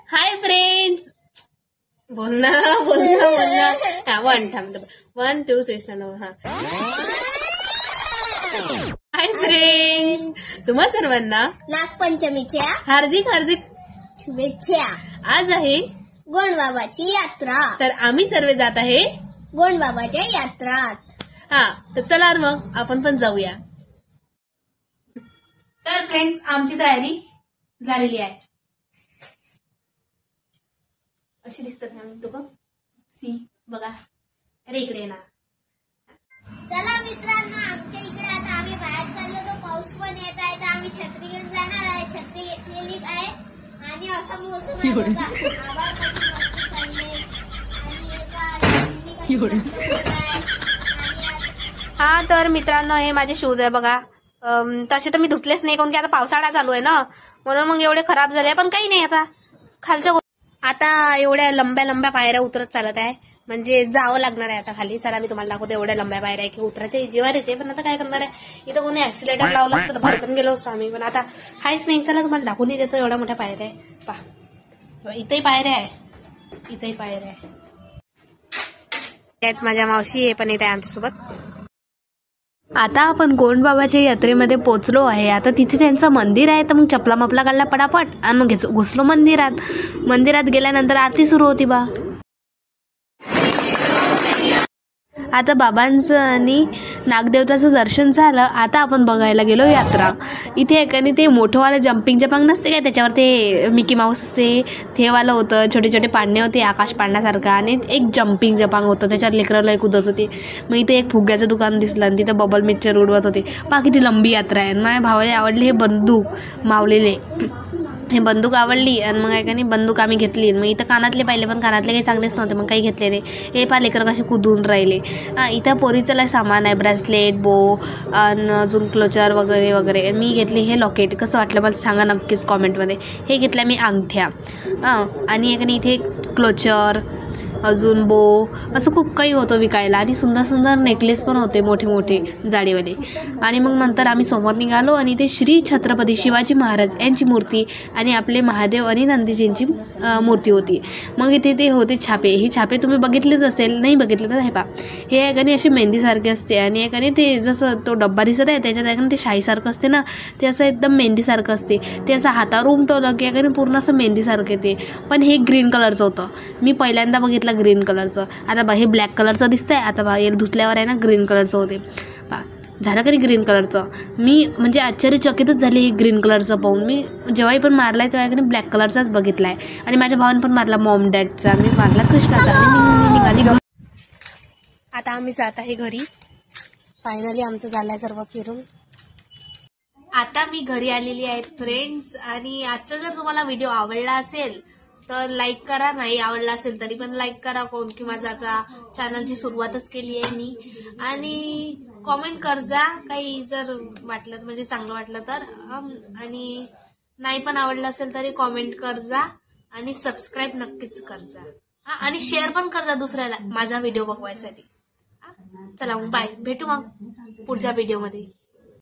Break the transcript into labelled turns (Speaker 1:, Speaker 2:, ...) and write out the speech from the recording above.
Speaker 1: Hi friends, बोल ना बोल ना बोल ना. हा, वन थांब 1 2 3 हा. हाय फ्रेंड्स, तुम्हा सर्वांना
Speaker 2: नागपंचमीच्या
Speaker 1: हार्दिक हार्दिक
Speaker 2: शुभेच्छा.
Speaker 1: आज आहे
Speaker 2: गोंडबाबाची यात्रा.
Speaker 1: तर आम्ही सर्व जात आहे
Speaker 2: गोंडबाबाच्या यात्रात.
Speaker 1: हा, तर चला मग आपण पण जाऊया. तर फ्रेंड्स, आमची तयारी झालेली आहे. अशी दिसतात ना सी बघा. अरे इकडे ना.
Speaker 2: चला मित्रांनो, आमच्या इकडे आता आम्ही बाहेर चाललो, तर पाऊस पण येत आहे, तर आम्ही छत्री घेऊन जाणार आहे. छत्री घेतलेली आहे आणि असा मोसम आहे बघा. आभाळ कशी मस्त चालले आणि
Speaker 1: हा, तर मित्रांनो, हे माझे शूज आहे बघा. तसे तर मी धुतलेच नाही, कारण की आता पावसाळा चालू आहे ना, म्हणून मग एवढे खराब झाले. पण काही नाही, आता खालच्या आता एवढ्या लंब्या लंब्या पायऱ्या उतरत चालत आहे, म्हणजे जावं लागणार आहे आता खाली. चला मी तुम्हाला दाखवते. एवढ्या लंब्या पायऱ्या आहे की उतरायच्या जीवार येते, पण आता काय करणार आहे. इथं कोणी ऍक्सिलेटर लावलं असतं तर भरकन गेलो असतो आम्ही, पण आता हायच नाही. चला तुम्हाला दाखवून देतो. एवढ्या मोठ्या पायऱ्या आहे पहा. इथंही पायऱ्या आहे, इथंही पायऱ्या आहे. त्यात माझ्या मावशी हे पण येत आहे आमच्यासोबत. आता आपण गोंडबाबाच्या यात्रेमध्ये पोहोचलो आहे. आता तिथे त्यांचं मंदिर आहे, तर मग चपला मपला काढला पटापट आणि मग घुसलो मंदिरात. मंदिरात गेल्यानंतर आरती सुरू होती बा. आता बाबांचं आणि नागदेवताचं दर्शन झालं. आता आपण बघायला गेलो यात्रा. इथे एकाने ते मोठंवालं जम्पिंग जपांग नसते काय, त्याच्यावर ते मिकी माऊस ते वालं होतं. छोटे छोटे पाळणे होते आकाश पाळण्यासारखं, आणि एक जम्पिंग जपांग होतं, त्याच्यावर लेकराला कुदत होते. मग इथे एक फुग्याचं दुकान दिसलं आणि तिथं बबल मिक्सचर उडवत होते. पहा किती लंबी यात्रा आहे. माझ्या भावाला आवडली हे बंदूक मावलेले. हे बंदूक आवडली आणि मग काय बंदूक आम्ही घेतली. मग इथं कानातले पाहिले, पण कानातले काही चांगलेच नव्हते, मग काही घेतले नाही. हे पहा लेकर कसे कुदून राहिले. इथं पोरीचं लय सामान आहे, ब्रेसलेट, बो आणि अजून क्लोचर वगैरे वगैरे. मी घेतले हे लॉकेट. कसं वाटलं मला सांगा नक्कीच कॉमेंटमध्ये. हे घेतल्या मी अंगठ्या. आणि इथे क्लोचर, अजून बो, असं खूप काही होतं विकायला. आणि सुंदर सुंदर नेकलेस पण होते, मोठे मोठे जाडीवाले. आणि मग नंतर आम्ही समोर निघालो आणि ते श्री छत्रपती शिवाजी महाराज यांची मूर्ती आणि आपले महादेव आणि नंदीजींची मूर्ती होती. मग इथे ते होते छापे. हे छापे तुम्ही बघितलेच असेल, नाही बघितलं तर हे पहा. हे एकाने अशी मेहंदीसारखे असते आणि एकाने ते जसं तो डब्बा दिसत आहे त्याच्यात एकाने ते शाईसारखं असते ना, ते असं एकदम मेहंदीसारखं असते. ते असं हातावर उमटवलं की एकाने पूर्ण असं मेहंदीसारखं येते. पण हे ग्रीन कलरचं होतं. मी पहिल्यांदा बघितलं ग्रीन कलरचं. आता हे ब्लॅक कलरचं दिसतंय. आता हे धुतल्यावर आहे ना ग्रीन कलरचं होते. झालं का नाही ग्रीन कलरचं. मी म्हणजे आश्चर्यचकितच झाली हे ग्रीन कलरचं पाहून. मी जेव्हाही पण मारलाय तेव्हा की ब्लॅक कलरचाच बघितलाय. आणि माझ्या भावाने पण मारला मॉम डॅडचा, मी मारला कृष्णाचा. आणि मी निघाली घरी. आता आम्ही जात आहे घरी. फायनली आमचं झालंय सर्व फिरून. आता मी घरी आलेली आहे फ्रेंड्स. आणि आजचा जर तुम्हाला व्हिडिओ आवडला असेल तर लाईक करा. नाही आवडला असेल तरी पण लाईक करा, कोण की माझा आता चॅनलची सुरुवातच केली आहे मी. आणि कॉमेंट कर जा काही जर वाटलं म्हणजे चांगलं वाटलं तर. आणि नाही पण आवडलं असेल तरी कॉमेंट कर जा. आणि सबस्क्राईब नक्कीच कर जा. आणि शेअर पण कर जा दुसऱ्याला माझा व्हिडिओ बघवायसाठी. चला मग बाय, भेटू मग पुढच्या व्हिडिओमध्ये.